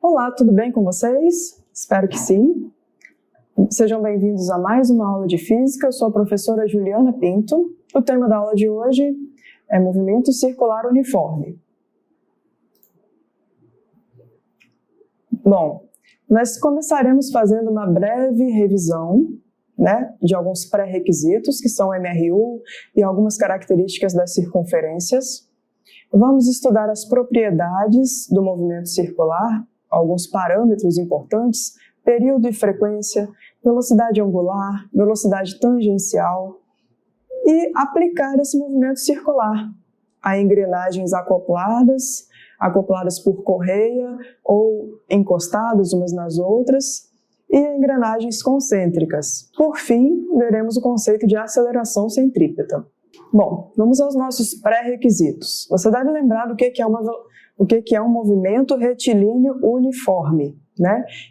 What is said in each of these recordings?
Olá, tudo bem com vocês? Espero que sim. Sejam bem-vindos a mais uma aula de Física. Eu sou a professora Juliana Pinto. O tema da aula de hoje é movimento circular uniforme. Bom, nós começaremos fazendo uma breve revisão, de alguns pré-requisitos, que são MRU e algumas características das circunferências. Vamos estudar as propriedades do movimento circular, alguns parâmetros importantes, período e frequência, velocidade angular, velocidade tangencial, e aplicar esse movimento circular a engrenagens acopladas por correia ou encostadas umas nas outras, e a engrenagens concêntricas. Por fim, veremos o conceito de aceleração centrípeta. Bom, vamos aos nossos pré-requisitos. Você deve lembrar do que é um movimento retilíneo uniforme,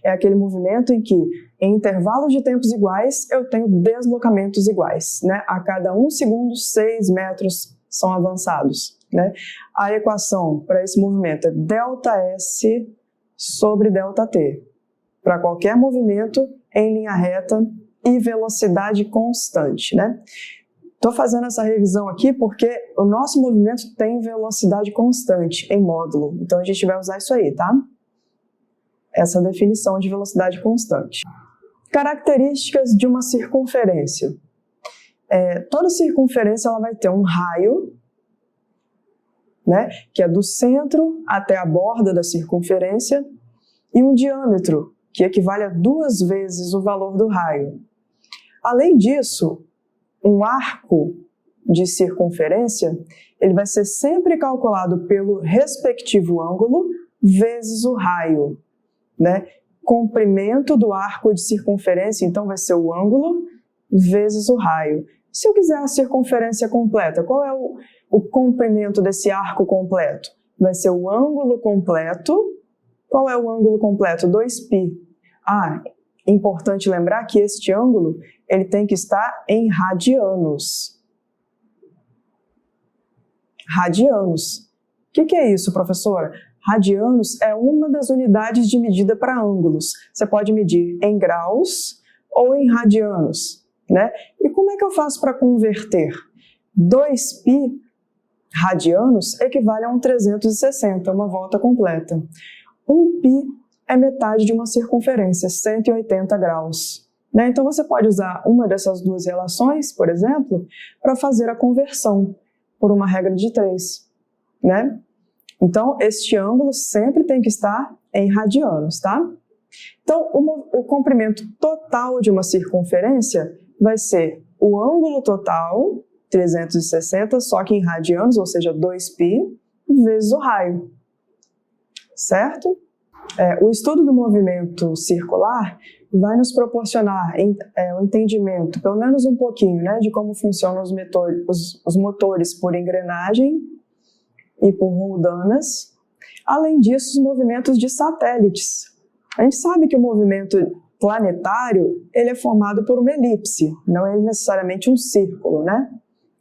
É aquele movimento em que, em intervalos de tempos iguais, eu tenho deslocamentos iguais, A cada 1 segundo, 6 metros são avançados, A equação para esse movimento é ΔS sobre ΔT, para qualquer movimento em linha reta e velocidade constante, Estou fazendo essa revisão aqui porque o nosso movimento tem velocidade constante em módulo, então a gente vai usar isso aí, tá? Essa definição de velocidade constante. Características de uma circunferência. Toda circunferência ela vai ter um raio, que é do centro até a borda da circunferência, e um diâmetro, que equivale a 2 vezes o valor do raio. Além disso, um arco de circunferência, ele vai ser sempre calculado pelo respectivo ângulo vezes o raio, Comprimento do arco de circunferência, então vai ser o ângulo vezes o raio. Se eu quiser a circunferência completa, qual é o comprimento desse arco completo? Vai ser o ângulo completo. Qual é o ângulo completo? 2π. Importante lembrar que este ângulo ele tem que estar em radianos. Radianos. O que é isso, professora? Radianos é uma das unidades de medida para ângulos. Você pode medir em graus ou em radianos, E como é que eu faço para converter? 2π radianos equivale a 360, uma volta completa. 1π é metade de uma circunferência, 180 graus. Então você pode usar uma dessas duas relações, por exemplo, para fazer a conversão por uma regra de 3. Então, este ângulo sempre tem que estar em radianos, tá? Então, o comprimento total de uma circunferência vai ser o ângulo total, 360, só que em radianos, ou seja, 2π, vezes o raio, certo? O estudo do movimento circular vai nos proporcionar o entendimento, pelo menos um pouquinho, de como funcionam os motores por engrenagem e por roldanas. Além disso, os movimentos de satélites. A gente sabe que o movimento planetário ele é formado por uma elipse, não é necessariamente um círculo,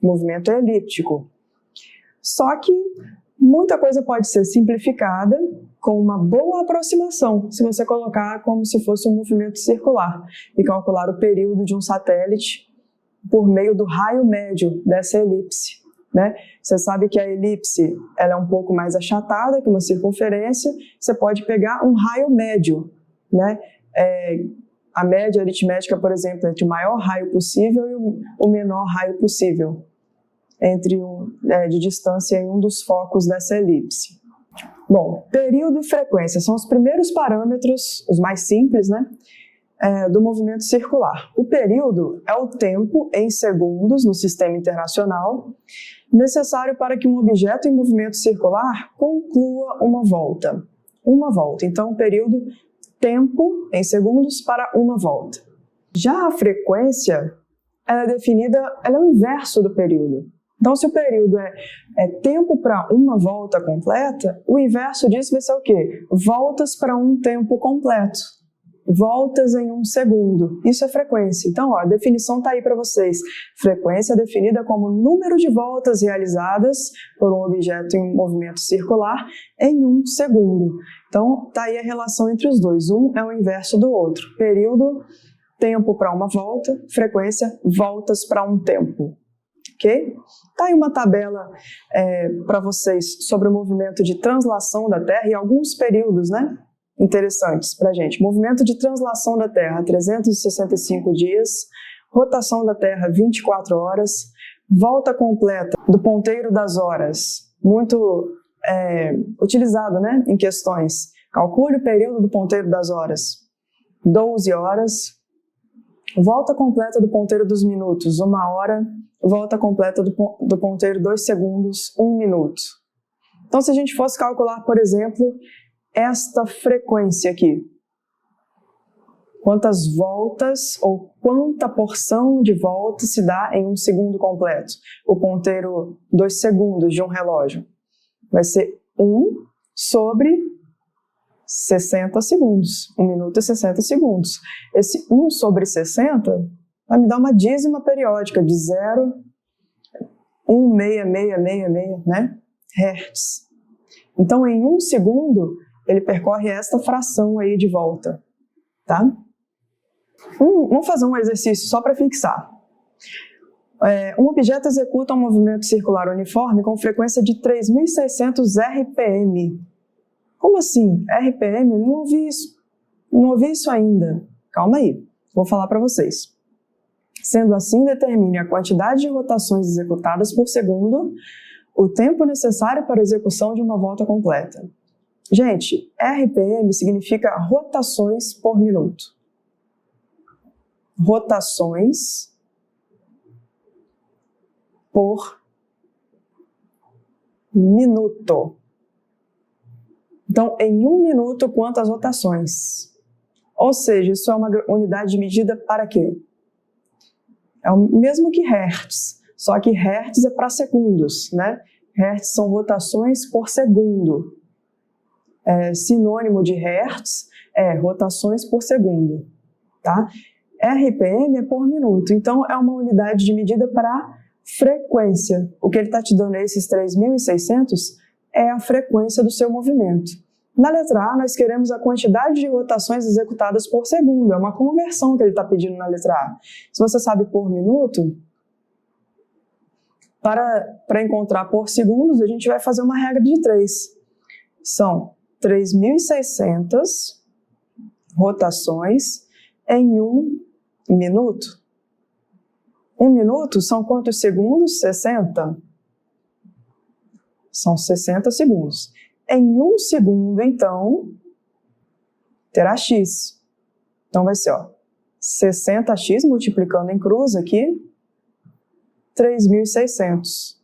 O movimento é elíptico. Só que muita coisa pode ser simplificada com uma boa aproximação, se você colocar como se fosse um movimento circular e calcular o período de um satélite por meio do raio médio dessa elipse. Você sabe que a elipse ela é um pouco mais achatada que uma circunferência, você pode pegar um raio médio, A média aritmética, por exemplo, entre o maior raio possível e o menor raio possível, de distância em um dos focos dessa elipse. Bom, período e frequência são os primeiros parâmetros, os mais simples, do movimento circular. O período é o tempo em segundos no sistema internacional necessário para que um objeto em movimento circular conclua uma volta. Uma volta. Então, o período, tempo em segundos para uma volta. Já a frequência, ela é o inverso do período. Então, se o período é tempo para uma volta completa, o inverso disso vai ser o quê? Voltas para um tempo completo. voltas em 1 segundo. Isso é frequência. Então, a definição está aí para vocês. Frequência é definida como número de voltas realizadas por um objeto em movimento circular em 1 segundo. Então, está aí a relação entre os dois. Um é o inverso do outro. Período, tempo para uma volta. Frequência, voltas para um tempo. Ok? Está aí uma tabela para vocês sobre o movimento de translação da Terra e alguns períodos, né? Interessantes para a gente. Movimento de translação da Terra, 365 dias. Rotação da Terra, 24 horas. Volta completa do ponteiro das horas. Muito utilizado, né, em questões. Calcule o período do ponteiro das horas. 12 horas. Volta completa do ponteiro dos minutos, 1 hora. Volta completa do ponteiro 2 segundos, 1 minuto. Então, se a gente fosse calcular, por exemplo, esta frequência aqui, quantas voltas ou quanta porção de voltas se dá em 1 segundo completo? O ponteiro 2 segundos de um relógio vai ser 1 sobre 60 segundos, 1 minuto e 60 segundos. Esse 1 sobre 60 vai me dar uma dízima periódica de 0,16666, né? Hertz. Então, em 1 segundo, ele percorre esta fração aí de volta, tá? Vamos fazer um exercício só para fixar. Um objeto executa um movimento circular uniforme com frequência de 3.600 RPM. Como assim? RPM? Não ouvi isso ainda. Calma aí, vou falar para vocês. Sendo assim, determine a quantidade de rotações executadas por segundo, o tempo necessário para a execução de uma volta completa. Gente, RPM significa rotações por minuto. Rotações por minuto. Então, em 1 minuto, quantas rotações? Ou seja, isso é uma unidade de medida para quê? É o mesmo que Hertz, só que Hertz é para segundos, né? Hertz são rotações por segundo. Sinônimo de Hertz é rotações por segundo, tá? RPM é por minuto, então é uma unidade de medida para frequência. O que ele está te dando aí, esses 3.600, é a frequência do seu movimento. Na letra A, nós queremos a quantidade de rotações executadas por segundo. É uma conversão que ele está pedindo na letra A. Se você sabe por minuto, para encontrar por segundos, a gente vai fazer uma regra de 3. São 3.600 rotações em 1 minuto. 1 minuto são quantos segundos? 60. São 60 segundos. Em 1 segundo, então, terá x. Então, vai ser 60x, multiplicando em cruz aqui, 3.600.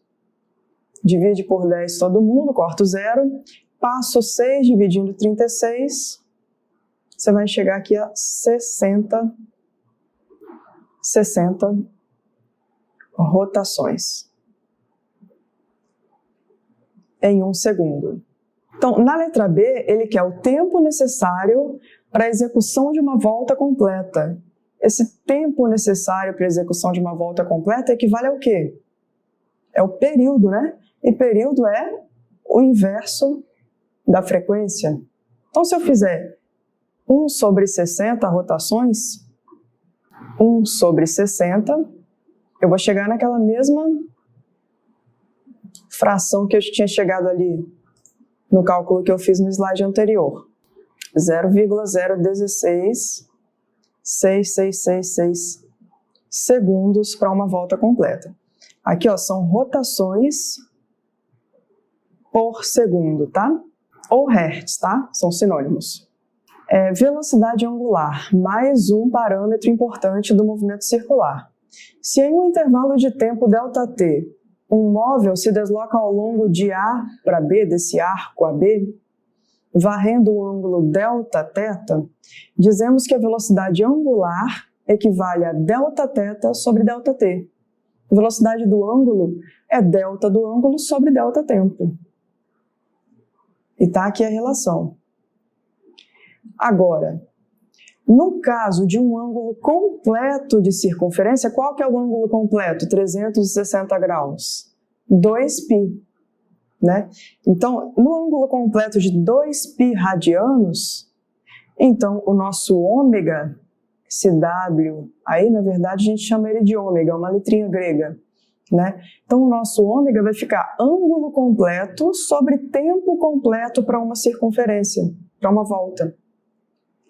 Divide por 10 todo mundo, corta o 0. Passo 6 dividindo 36. Você vai chegar aqui a 60 rotações em 1 segundo. Então, na letra B, ele quer o tempo necessário para a execução de uma volta completa. Esse tempo necessário para a execução de uma volta completa equivale ao quê? É o período, né? E período é o inverso da frequência. Então, se eu fizer 1 sobre 60 rotações, 1 sobre 60, eu vou chegar naquela mesma fração que eu tinha chegado ali no cálculo que eu fiz no slide anterior. 0,01666666 segundos para uma volta completa. Aqui, são rotações por segundo, tá? Ou Hertz, tá? São sinônimos. Velocidade angular, mais um parâmetro importante do movimento circular. Se em um intervalo de tempo ΔT, um móvel se desloca ao longo de A para B, desse arco AB, varrendo o ângulo Δθ, dizemos que a velocidade angular equivale a Δθ sobre ΔT. A velocidade do ângulo é delta do ângulo sobre delta tempo. E está aqui a relação. Agora, No caso de um ângulo completo de circunferência, qual que é o ângulo completo? 360 graus. 2π, né? Então, no ângulo completo de 2π radianos, então o nosso ômega, esse W, aí na verdade a gente chama ele de ômega, é uma letrinha grega, né? Então o nosso ômega vai ficar ângulo completo sobre tempo completo para uma circunferência, para uma volta.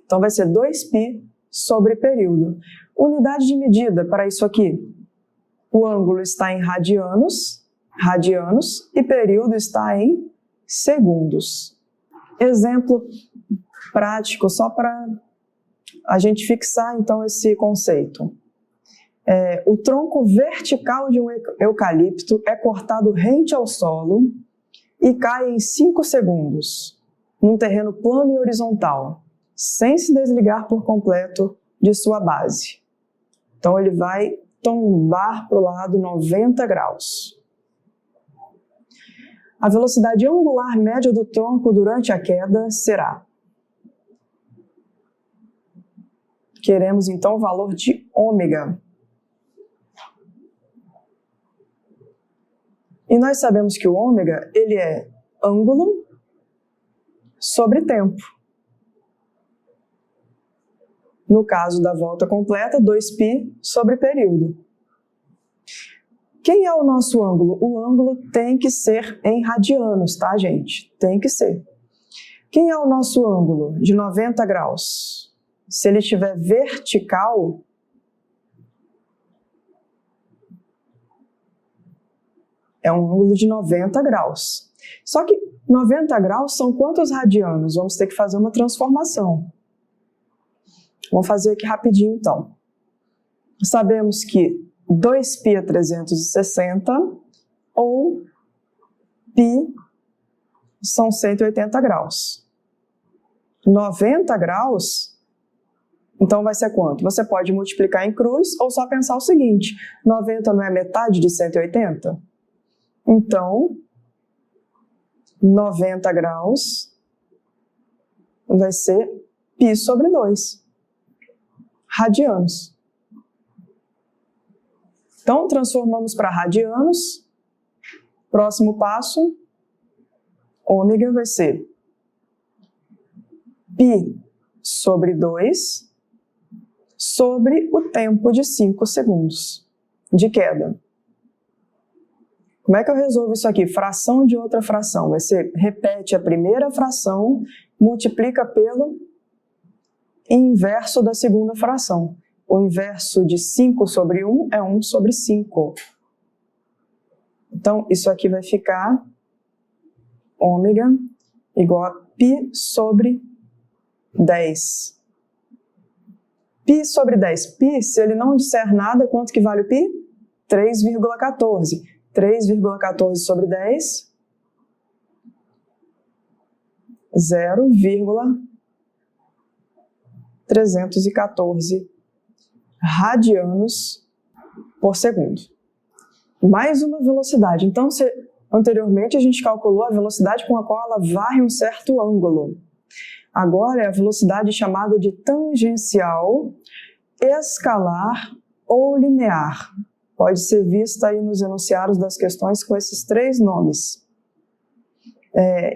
Então vai ser 2π sobre período. Unidade de medida para isso aqui. O ângulo está em radianos, e período está em segundos. Exemplo prático, só para a gente fixar então esse conceito. O tronco vertical de um eucalipto é cortado rente ao solo e cai em 5 segundos, num terreno plano e horizontal, sem se desligar por completo de sua base. Então ele vai tombar para o lado 90 graus. A velocidade angular média do tronco durante a queda será. Queremos então o valor de ômega. E nós sabemos que o ômega, ele é ângulo sobre tempo. No caso da volta completa, 2π sobre período. Quem é o nosso ângulo? O ângulo tem que ser em radianos, tá, gente? Tem que ser. Quem é o nosso ângulo de 90 graus? Se ele estiver vertical, é um ângulo de 90 graus. Só que 90 graus são quantos radianos? Vamos ter que fazer uma transformação. Vamos fazer aqui rapidinho, então. Sabemos que 2π é 360 ou π são 180 graus. 90 graus, então vai ser quanto? Você pode multiplicar em cruz ou só pensar o seguinte, 90 não é metade de 180? Então, 90 graus vai ser π sobre 2 radianos. Então, transformamos para radianos. Próximo passo, ômega vai ser π sobre 2 sobre o tempo de 5 segundos de queda. Como é que eu resolvo isso aqui? Fração de outra fração. Vai ser, repete a primeira fração, multiplica pelo inverso da segunda fração. O inverso de 5 sobre 1 é 1 sobre 5. Então, isso aqui vai ficar ômega igual a π sobre 10. Π sobre 10. Π, se ele não disser nada, quanto que vale o π? 3,14. 3,14 sobre 10, 0,314 radianos por segundo. Mais uma velocidade. Então, anteriormente a gente calculou a velocidade com a qual ela varre um certo ângulo. Agora é a velocidade chamada de tangencial, escalar ou linear. Pode ser vista aí nos enunciados das questões com esses 3 nomes.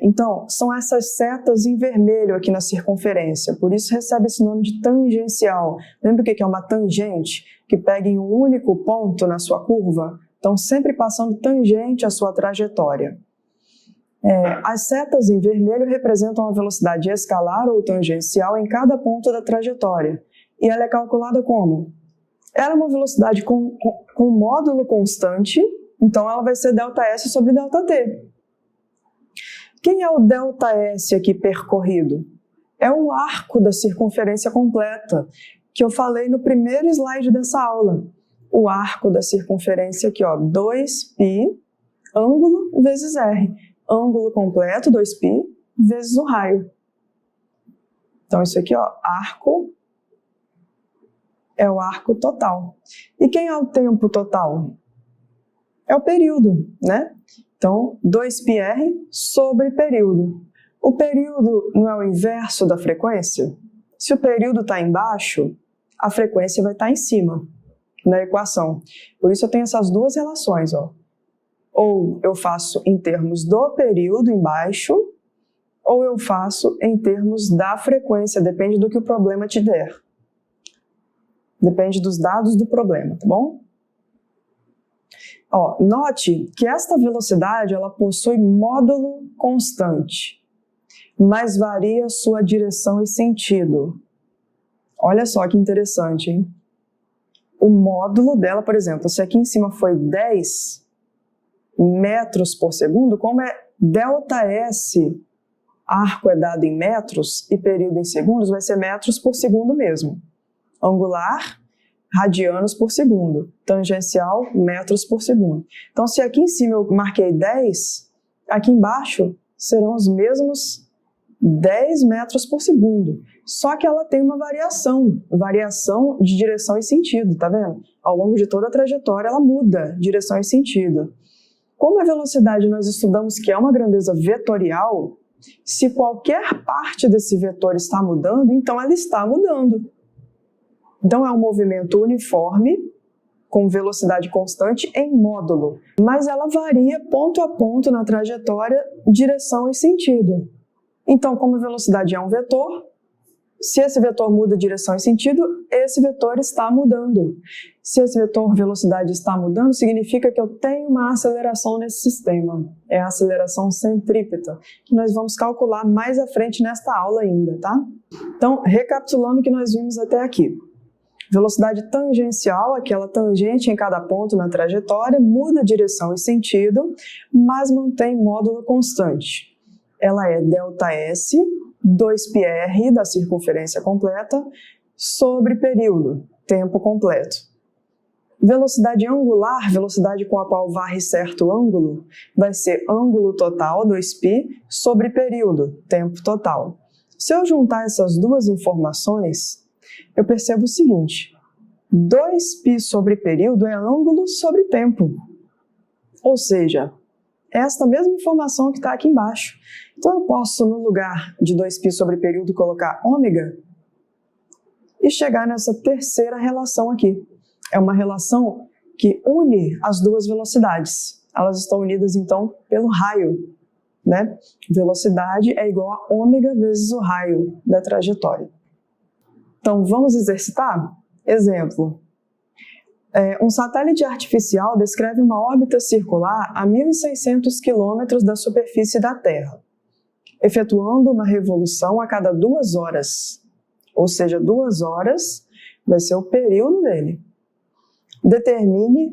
Então, são essas setas em vermelho aqui na circunferência, por isso recebe esse nome de tangencial. Lembra o que é uma tangente? Que pega em um único ponto na sua curva? Então, sempre passando tangente à sua trajetória. As setas em vermelho representam a velocidade escalar ou tangencial em cada ponto da trajetória. E ela é calculada como? Ela é uma velocidade com módulo constante, então ela vai ser ΔS sobre ΔT. Quem é o ΔS aqui percorrido? É o arco da circunferência completa, que eu falei no primeiro slide dessa aula. O arco da circunferência aqui, ó, 2π, ângulo vezes R. Ângulo completo, 2π, vezes o raio. Então isso aqui, ó, arco, é o arco total. E quem é o tempo total? É o período, né? Então, 2πr sobre período. O período não é o inverso da frequência? Se o período está embaixo, a frequência vai estar em cima na equação. Por isso eu tenho essas duas relações, ó. Ou eu faço em termos do período embaixo, ou eu faço em termos da frequência, depende do que o problema te der. Depende dos dados do problema, tá bom? Ó, note que esta velocidade ela possui módulo constante, mas varia sua direção e sentido. Olha só que interessante, hein? O módulo dela, por exemplo, se aqui em cima foi 10 metros por segundo, como é ΔS, arco é dado em metros e período em segundos, vai ser metros por segundo mesmo. Angular, radianos por segundo. Tangencial, metros por segundo. Então, se aqui em cima eu marquei 10, aqui embaixo serão os mesmos 10 metros por segundo. Só que ela tem uma variação de direção e sentido, tá vendo? Ao longo de toda a trajetória ela muda direção e sentido. Como a velocidade nós estudamos que é uma grandeza vetorial, se qualquer parte desse vetor está mudando, então ela está mudando. Então é um movimento uniforme, com velocidade constante em módulo, mas ela varia ponto a ponto na trajetória, direção e sentido. Então, como a velocidade é um vetor, se esse vetor muda direção e sentido, esse vetor está mudando. Se esse vetor velocidade está mudando, significa que eu tenho uma aceleração nesse sistema. É a aceleração centrípeta, que nós vamos calcular mais à frente nesta aula ainda, tá? Então, recapitulando o que nós vimos até aqui. Velocidade tangencial, aquela tangente em cada ponto na trajetória, muda direção e sentido, mas mantém módulo constante. Ela é ΔS, 2πr da circunferência completa, sobre período, tempo completo. Velocidade angular, velocidade com a qual varre certo ângulo, vai ser ângulo total, 2π, sobre período, tempo total. Se eu juntar essas duas informações, eu percebo o seguinte: 2π sobre período é ângulo sobre tempo. Ou seja, esta mesma informação que está aqui embaixo. Então eu posso, no lugar de 2π sobre período, colocar ômega e chegar nessa terceira relação aqui. É uma relação que une as duas velocidades. Elas estão unidas, então, pelo raio, né? Velocidade é igual a ômega vezes o raio da trajetória. Então, vamos exercitar? Exemplo. Um satélite artificial descreve uma órbita circular a 1.600 km da superfície da Terra, efetuando uma revolução a cada 2 horas. Ou seja, 2 horas vai ser o período dele. Determine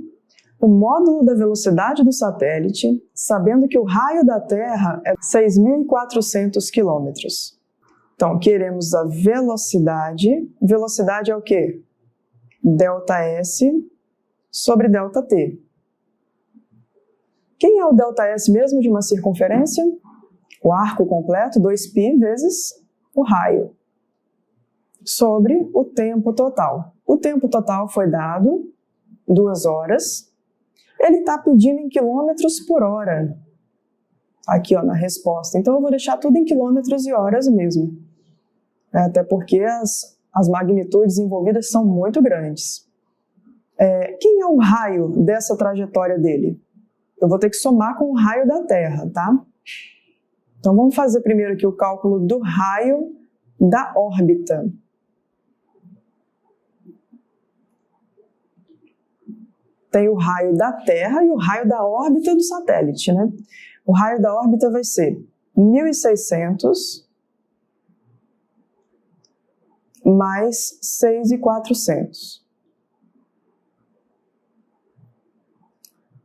o módulo da velocidade do satélite, sabendo que o raio da Terra é 6.400 km. Então, queremos a velocidade. Velocidade é o quê? ΔS sobre ΔT. Quem é o ΔS mesmo de uma circunferência? O arco completo, 2π vezes o raio, sobre o tempo total. O tempo total foi dado, 2 horas. Ele está pedindo em quilômetros por hora. Aqui, ó, na resposta. Então, eu vou deixar tudo em quilômetros e horas mesmo. Até porque as magnitudes envolvidas são muito grandes. Quem é o raio dessa trajetória dele? Eu vou ter que somar com o raio da Terra, tá? Então, vamos fazer primeiro aqui o cálculo do raio da órbita. Tem o raio da Terra e o raio da órbita do satélite, né? O raio da órbita vai ser 1.600 mais 6.400.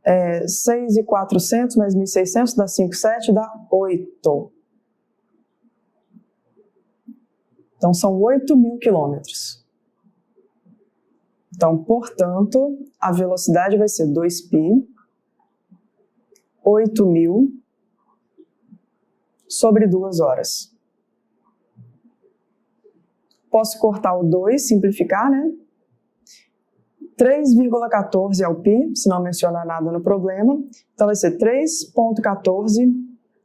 6.400 mais 1.600 dá 5,7, dá 8. Então, são 8.000 quilômetros. Então, portanto, a velocidade vai ser 2π, 8.000 sobre 2 horas. Posso cortar o 2, simplificar, né? 3,14 é o π, se não mencionar nada no problema. Então, vai ser 3,14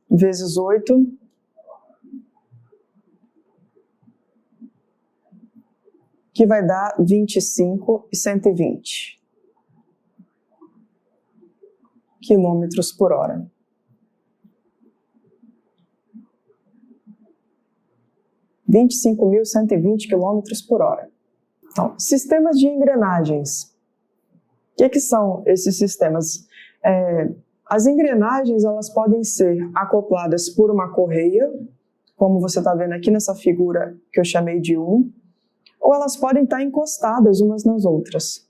vezes 8 que vai dar 25 e 120 quilômetros por hora. – 25.120 quilômetros por hora. Então, sistemas de engrenagens. O que são esses sistemas? As engrenagens, elas podem ser acopladas por uma correia, como você está vendo aqui nessa figura que eu chamei de 1, ou elas podem estar encostadas umas nas outras.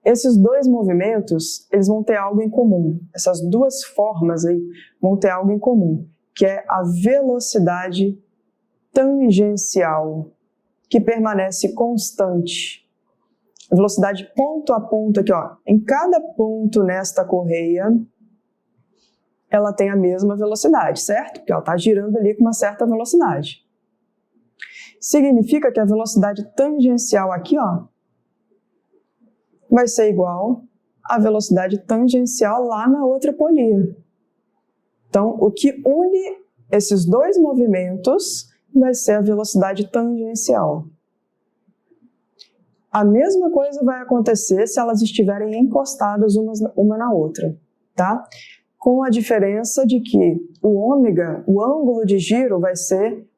Esses dois movimentos, eles vão ter algo em comum. Essas duas formas aí vão ter algo em comum, que é a velocidade tangencial, que permanece constante. A velocidade ponto a ponto aqui, ó, em cada ponto nesta correia, ela tem a mesma velocidade, certo? Porque ela está girando ali com uma certa velocidade. Significa que a velocidade tangencial aqui, ó, vai ser igual à velocidade tangencial lá na outra polia. Então, o que une esses dois movimentos vai ser a velocidade tangencial. A mesma coisa vai acontecer se elas estiverem encostadas uma na outra, tá? Com a diferença de que o ômega, o ângulo de giro, vai ser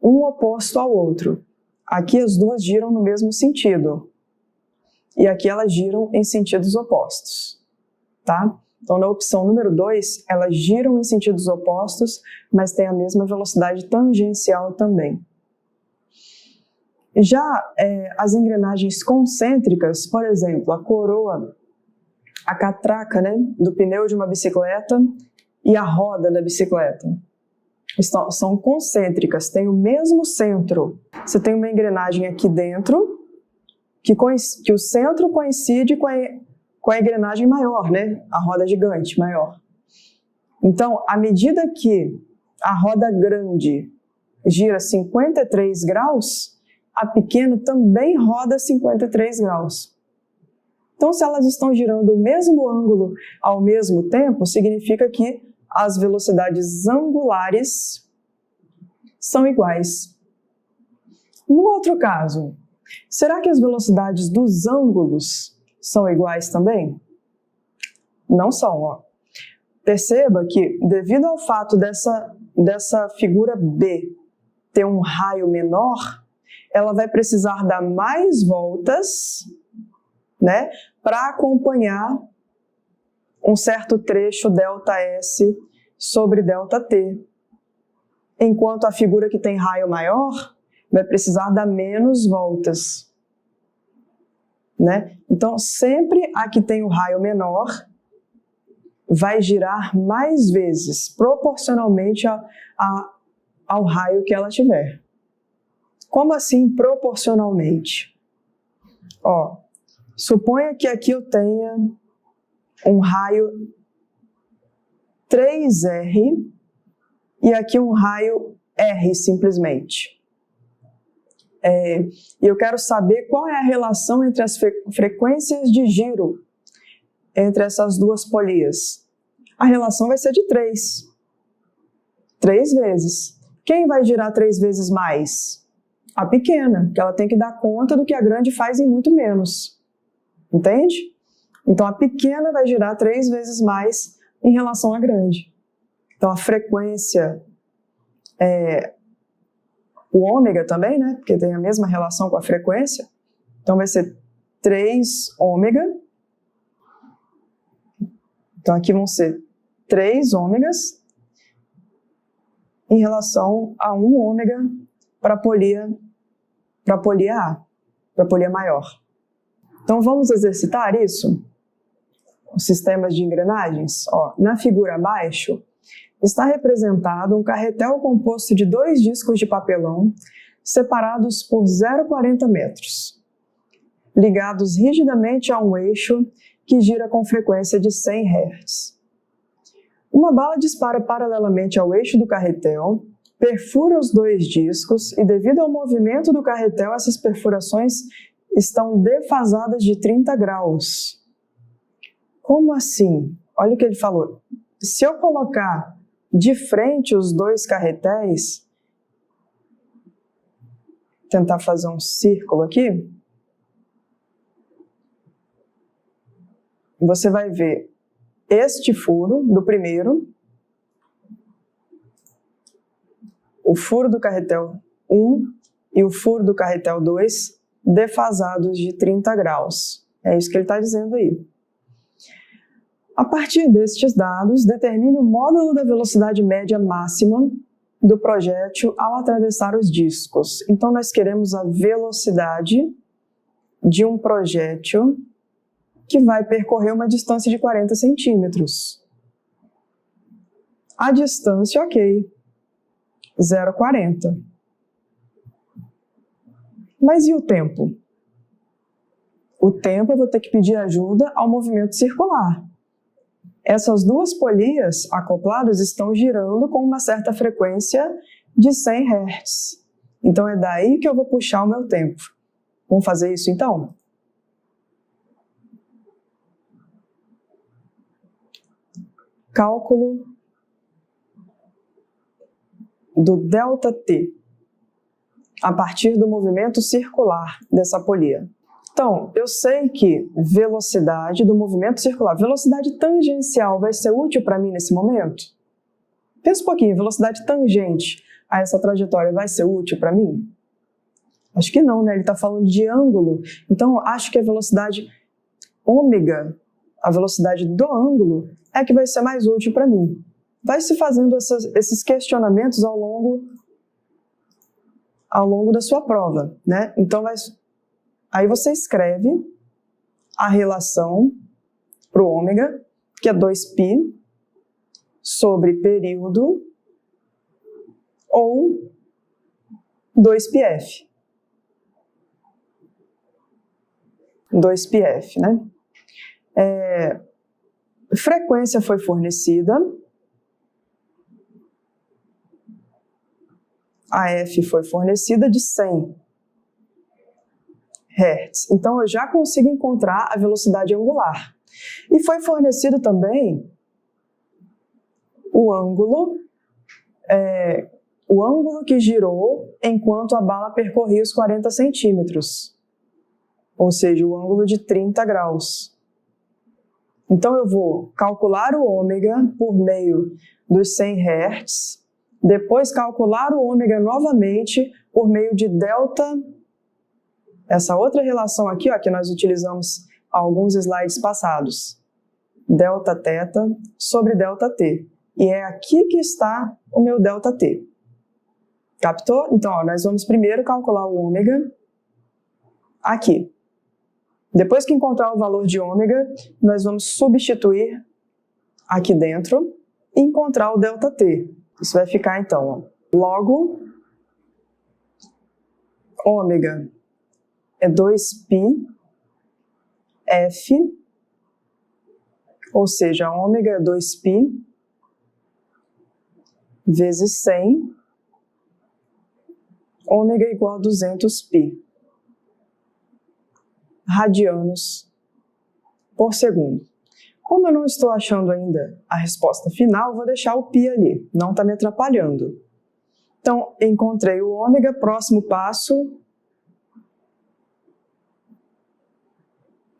um oposto ao outro. Aqui as duas giram no mesmo sentido. E aqui elas giram em sentidos opostos, tá? Então, na opção número 2, elas giram em sentidos opostos, mas têm a mesma velocidade tangencial também. Já as engrenagens concêntricas, por exemplo, a coroa, a catraca, né, do pneu de uma bicicleta e a roda da bicicleta, são concêntricas, têm o mesmo centro. Você tem uma engrenagem aqui dentro, que o centro coincide com a engrenagem maior, né? A roda gigante maior. Então, à medida que a roda grande gira 53 graus, a pequena também roda 53 graus. Então, se elas estão girando o mesmo ângulo ao mesmo tempo, significa que as velocidades angulares são iguais. No outro caso, será que as velocidades dos ângulos são iguais também? Não são, ó. Perceba que, devido ao fato dessa figura B ter um raio menor, ela vai precisar dar mais voltas, né, para acompanhar um certo trecho ΔS sobre ΔT. Enquanto a figura que tem raio maior vai precisar dar menos voltas, né? Então, sempre a que tem o raio menor vai girar mais vezes, proporcionalmente ao raio que ela tiver. Como assim proporcionalmente? Ó, suponha que aqui eu tenha um raio 3R e aqui um raio R simplesmente. E eu quero saber qual é a relação entre as frequências de giro entre essas duas polias. A relação vai ser de 3. 3 vezes. Quem vai girar 3 vezes mais? A pequena, que ela tem que dar conta do que a grande faz em muito menos. Entende? Então, a pequena vai girar 3 vezes mais em relação à grande. Então, a frequência, o ômega também, né? Porque tem a mesma relação com a frequência. Então, vai ser 3 ômega. Então, aqui vão ser 3 ômegas em relação a 1 ômega para a polia A, para a polia maior. Então, vamos exercitar isso? Os sistemas de engrenagens. Ó, na figura abaixo, está representado um carretel composto de 2 discos de papelão separados por 0,40 metros, ligados rigidamente a um eixo que gira com frequência de 100 Hz. Uma bala dispara paralelamente ao eixo do carretel, perfura os 2 discos e, devido ao movimento do carretel, essas perfurações estão defasadas de 30 graus. Como assim? Olha o que ele falou. Se eu colocar de frente os 2 carretéis, tentar fazer um círculo aqui. Você vai ver este furo do primeiro, o furo do carretel 1 e o furo do carretel 2 defasados de 30 graus. É isso que ele está dizendo aí. A partir destes dados, determine o módulo da velocidade média máxima do projétil ao atravessar os discos. Então, nós queremos a velocidade de um projétil que vai percorrer uma distância de 40 centímetros. A distância, ok, 0,40. Mas e o tempo? O tempo eu vou ter que pedir ajuda ao movimento circular. Essas duas polias acopladas estão girando com uma certa frequência de 100 Hz. Então é daí que eu vou puxar o meu tempo. Vamos fazer isso então? Cálculo do ΔT a partir do movimento circular dessa polia. Então, eu sei que velocidade do movimento circular, velocidade tangencial vai ser útil para mim nesse momento? Pensa um pouquinho, velocidade tangente a essa trajetória vai ser útil para mim? Acho que não, né? Ele está falando de ângulo. Então, acho que a velocidade ômega, a velocidade do ângulo, é que vai ser mais útil para mim. Vai se fazendo esses questionamentos ao longo da sua prova, né? Então, aí você escreve a relação para o ômega, que é 2π, sobre período, ou 2πf. 2πf, né? Frequência foi fornecida, a F foi fornecida de 100 Hz. Então, eu já consigo encontrar a velocidade angular. E foi fornecido também o ângulo que girou enquanto a bala percorria os 40 centímetros. Ou seja, o ângulo de 30 graus. Então, eu vou calcular o ômega por meio dos 100 Hz, depois calcular o ômega novamente por meio de delta, essa outra relação aqui, ó, que nós utilizamos alguns slides passados, delta θ sobre delta t. E é aqui que está o meu delta t. Captou? Então, ó, nós vamos primeiro calcular o ômega aqui. Depois que encontrar o valor de ômega, nós vamos substituir aqui dentro e encontrar o ΔT. Isso vai ficar então, ó, logo ômega é 2π f, ou seja, ômega é 2π vezes 100, ômega é igual a 200π radianos por segundo. Como eu não estou achando ainda a resposta final, vou deixar o π ali, não está me atrapalhando. Então, encontrei o ômega, próximo passo,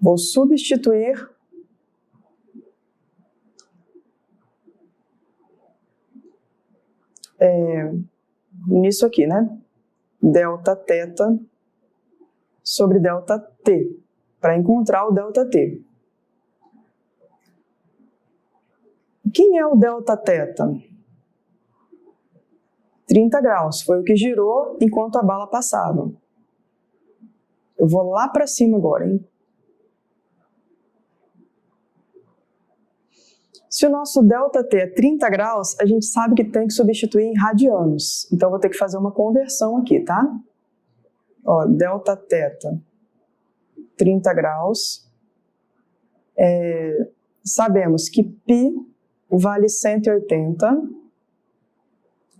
vou substituir nisso aqui, né? Delta θ sobre delta t, para encontrar o delta t. Quem é o delta θ? 30 graus, foi o que girou enquanto a bala passava. Eu vou lá para cima agora, hein? Se o nosso ΔT é 30 graus, a gente sabe que tem que substituir em radianos. Então, eu vou ter que fazer uma conversão aqui, tá? Ó, Δθ, 30 graus. Sabemos que π vale 180.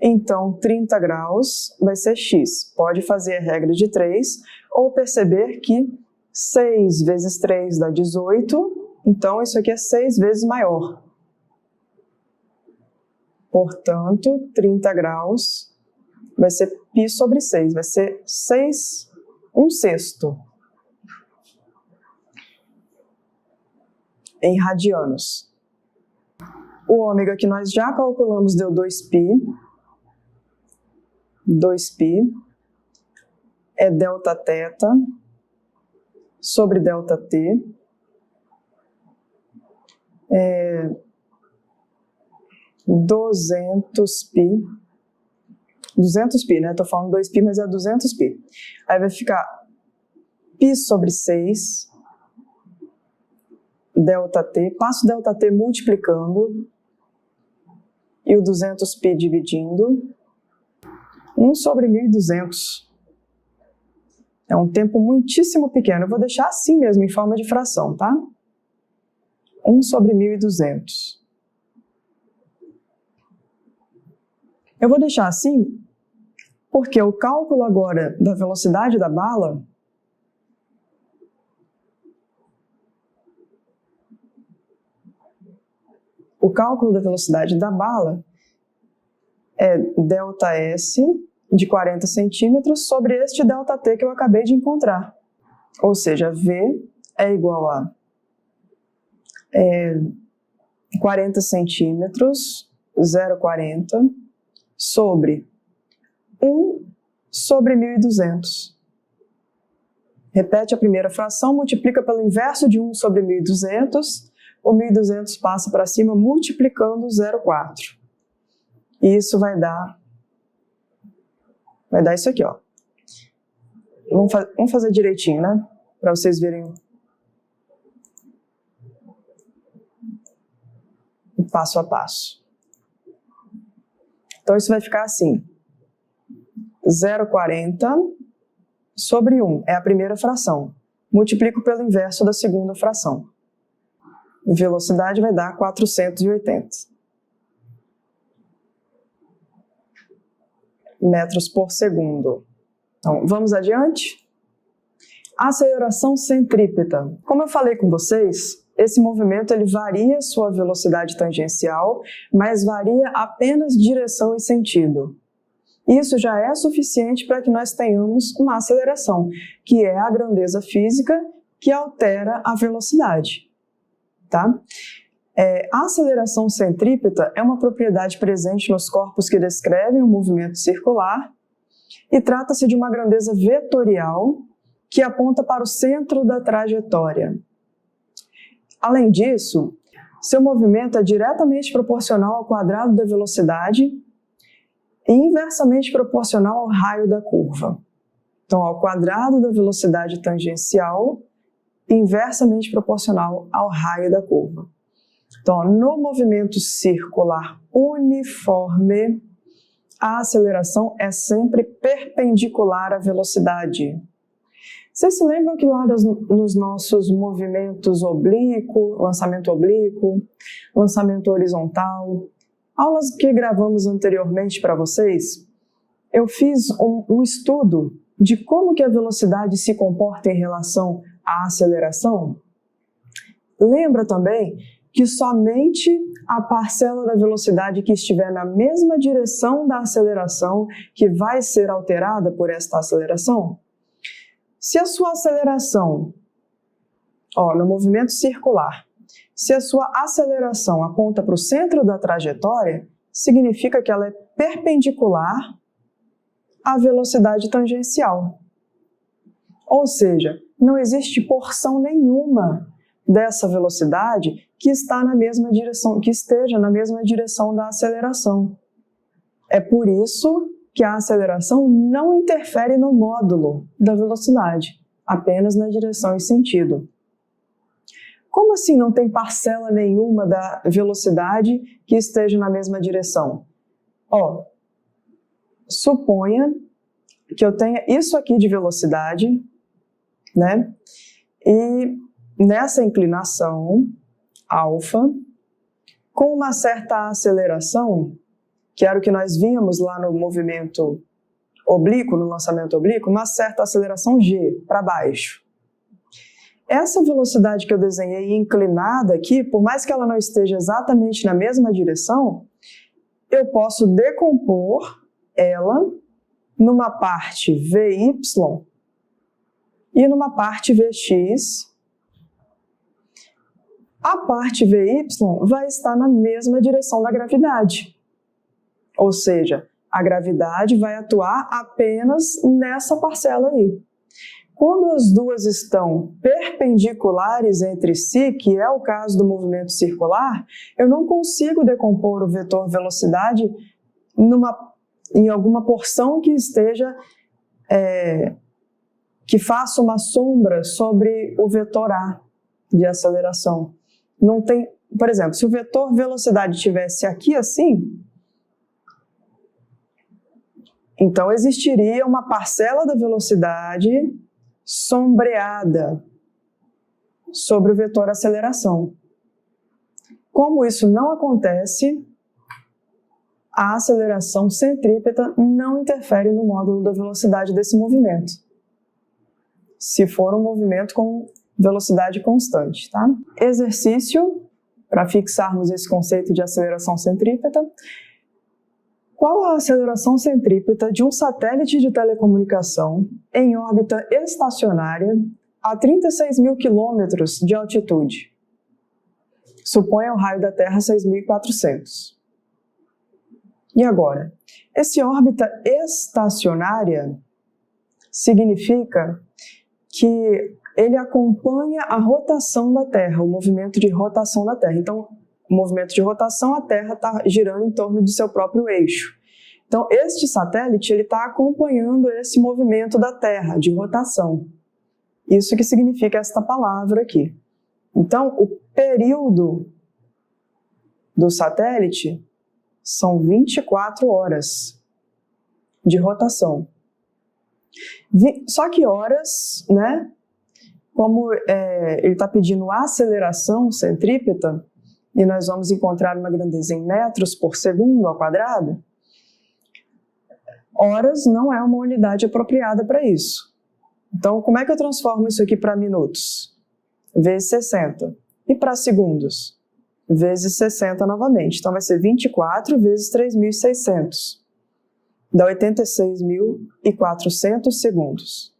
Então, 30 graus vai ser x. Pode fazer a regra de 3 ou perceber que 6 vezes 3 dá 18. Então, isso aqui é 6 vezes maior. Portanto, 30 graus vai ser π sobre 6, vai ser 6, 1/6 em radianos. O ômega que nós já calculamos deu 2π. 2π é delta θ sobre delta t. 200π. 200π, né? Estou falando 2π, mas é 200π. Aí vai ficar π sobre 6, delta t. Passo delta t multiplicando e o 200π dividindo. 1 sobre 1.200. É um tempo muitíssimo pequeno. Eu vou deixar assim mesmo, em forma de fração, tá? 1 sobre 1.200. Eu vou deixar assim porque o cálculo agora da velocidade da bala é ΔS de 40 centímetros sobre este ΔT que eu acabei de encontrar. Ou seja, V é igual a 40 centímetros, 0,40, sobre 1 sobre 1.200. Repete a primeira fração, multiplica pelo inverso de 1 sobre 1.200, o 1.200 passa para cima multiplicando 0,4. E isso vai dar isso aqui, ó. Vamos fazer direitinho, né? Para vocês verem o passo a passo. Então isso vai ficar assim. 0,40 sobre 1 é a primeira fração. Multiplico pelo inverso da segunda fração. Velocidade vai dar 480 metros por segundo. Então, vamos adiante? Aceleração centrípeta. Como eu falei com vocês, esse movimento ele varia sua velocidade tangencial, mas varia apenas direção e sentido. Isso já é suficiente para que nós tenhamos uma aceleração, que é a grandeza física que altera a velocidade. Tá? A aceleração centrípeta é uma propriedade presente nos corpos que descrevem o movimento circular e trata-se de uma grandeza vetorial que aponta para o centro da trajetória. Além disso, seu movimento é diretamente proporcional ao quadrado da velocidade e inversamente proporcional ao raio da curva. Então, ao quadrado da velocidade tangencial inversamente proporcional ao raio da curva. Então, no movimento circular uniforme, a aceleração é sempre perpendicular à velocidade. Vocês se lembram que lá nos nossos movimentos oblíquo, lançamento horizontal, aulas que gravamos anteriormente para vocês, eu fiz um estudo de como que a velocidade se comporta em relação à aceleração? Lembra também que somente a parcela da velocidade que estiver na mesma direção da aceleração que vai ser alterada por esta aceleração? Se a sua aceleração, no movimento circular, se a sua aceleração aponta para o centro da trajetória, significa que ela é perpendicular à velocidade tangencial. Ou seja, não existe porção nenhuma dessa velocidade que está na mesma direção, que esteja na mesma direção da aceleração. É por isso que a aceleração não interfere no módulo da velocidade, apenas na direção e sentido. Como assim não tem parcela nenhuma da velocidade que esteja na mesma direção? Suponha que eu tenha isso aqui de velocidade, né? E nessa inclinação, alfa, com uma certa aceleração, que era o que nós vimos lá no movimento oblíquo, no lançamento oblíquo, uma certa aceleração g, para baixo. Essa velocidade que eu desenhei inclinada aqui, por mais que ela não esteja exatamente na mesma direção, eu posso decompor ela numa parte Vy e numa parte Vx. A parte Vy vai estar na mesma direção da gravidade. Ou seja, a gravidade vai atuar apenas nessa parcela aí. Quando as duas estão perpendiculares entre si, que é o caso do movimento circular, eu não consigo decompor o vetor velocidade em alguma porção que esteja, que faça uma sombra sobre o vetor A de aceleração. Não tem, por exemplo, se o vetor velocidade estivesse aqui assim, então existiria uma parcela da velocidade sombreada sobre o vetor aceleração. Como isso não acontece, a aceleração centrípeta não interfere no módulo da velocidade desse movimento, se for um movimento com velocidade constante, tá? Exercício, para fixarmos esse conceito de aceleração centrípeta. Qual a aceleração centrípeta de um satélite de telecomunicação em órbita estacionária a 36.000 quilômetros de altitude? Suponha o raio da Terra 6.400. E agora? Esse órbita estacionária significa que ele acompanha a rotação da Terra, o movimento de rotação da Terra. Então, o movimento de rotação, a Terra está girando em torno de seu próprio eixo. Então, este satélite está acompanhando esse movimento da Terra, de rotação. Isso que significa esta palavra aqui. Então, o período do satélite são 24 horas de rotação. Só que horas, né? Como ele está pedindo aceleração centrípeta, e nós vamos encontrar uma grandeza em metros por segundo ao quadrado, horas não é uma unidade apropriada para isso. Então, como é que eu transformo isso aqui para minutos? Vezes 60. E para segundos? Vezes 60 novamente. Então, vai ser 24 vezes 3.600. Dá 86.400 segundos.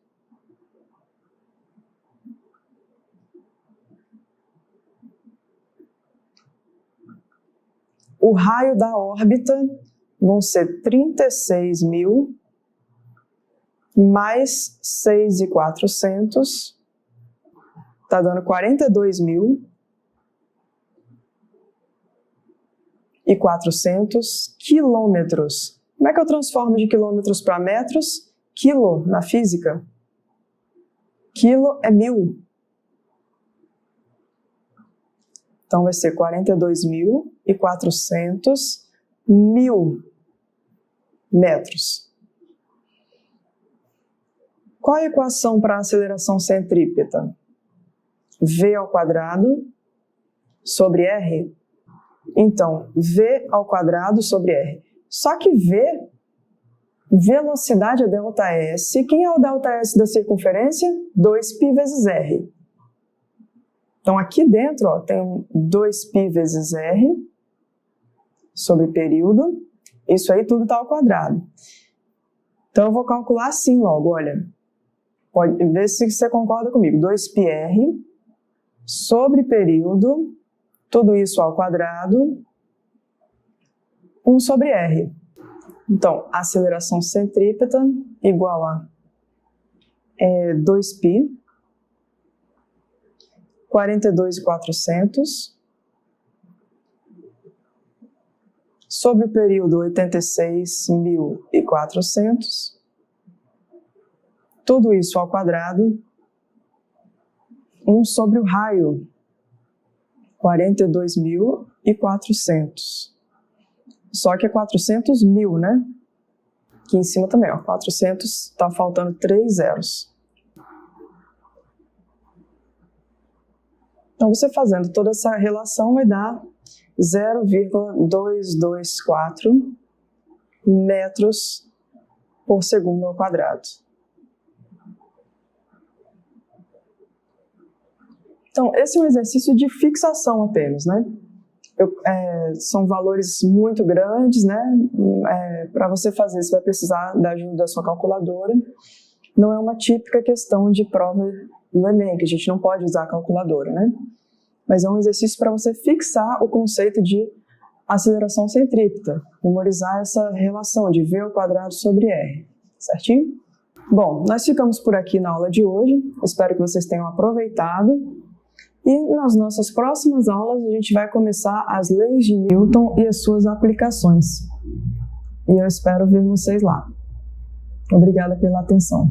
O raio da órbita vão ser 36.000 mais 6.400, está dando 42.400 quilômetros. Como é que eu transformo de quilômetros para metros? Quilo, na física. Quilo é 1.000. Então, vai ser 42.400 mil metros. Qual a equação para a aceleração centrípeta? V ao quadrado sobre R. Então, V ao quadrado sobre R. Só que V, velocidade é ΔS. Quem é o ΔS da circunferência? 2π vezes R. Então, aqui dentro, ó, tem 2π vezes R sobre período. Isso aí tudo está ao quadrado. Então, eu vou calcular assim logo, olha. Pode ver se você concorda comigo. 2πr sobre período, tudo isso ao quadrado, 1 sobre R. Então, aceleração centrípeta igual a 2π, 42.400, sobre o período 86.400, tudo isso ao quadrado, 1 sobre o raio, 42.400. Só que é 400.000, né? Aqui em cima também, ó, 400, está faltando 3 zeros. Então, você fazendo toda essa relação vai dar 0,224 metros por segundo ao quadrado. Então, esse é um exercício de fixação apenas, né? São valores muito grandes, né? Para você fazer, você vai precisar da ajuda da sua calculadora. Não é uma típica questão de prova do Enem, que a gente não pode usar a calculadora, né? Mas é um exercício para você fixar o conceito de aceleração centrípeta, memorizar essa relação de V ao quadrado sobre R, certinho? Bom, nós ficamos por aqui na aula de hoje, espero que vocês tenham aproveitado, e nas nossas próximas aulas a gente vai começar as leis de Newton e as suas aplicações. E eu espero ver vocês lá. Obrigada pela atenção.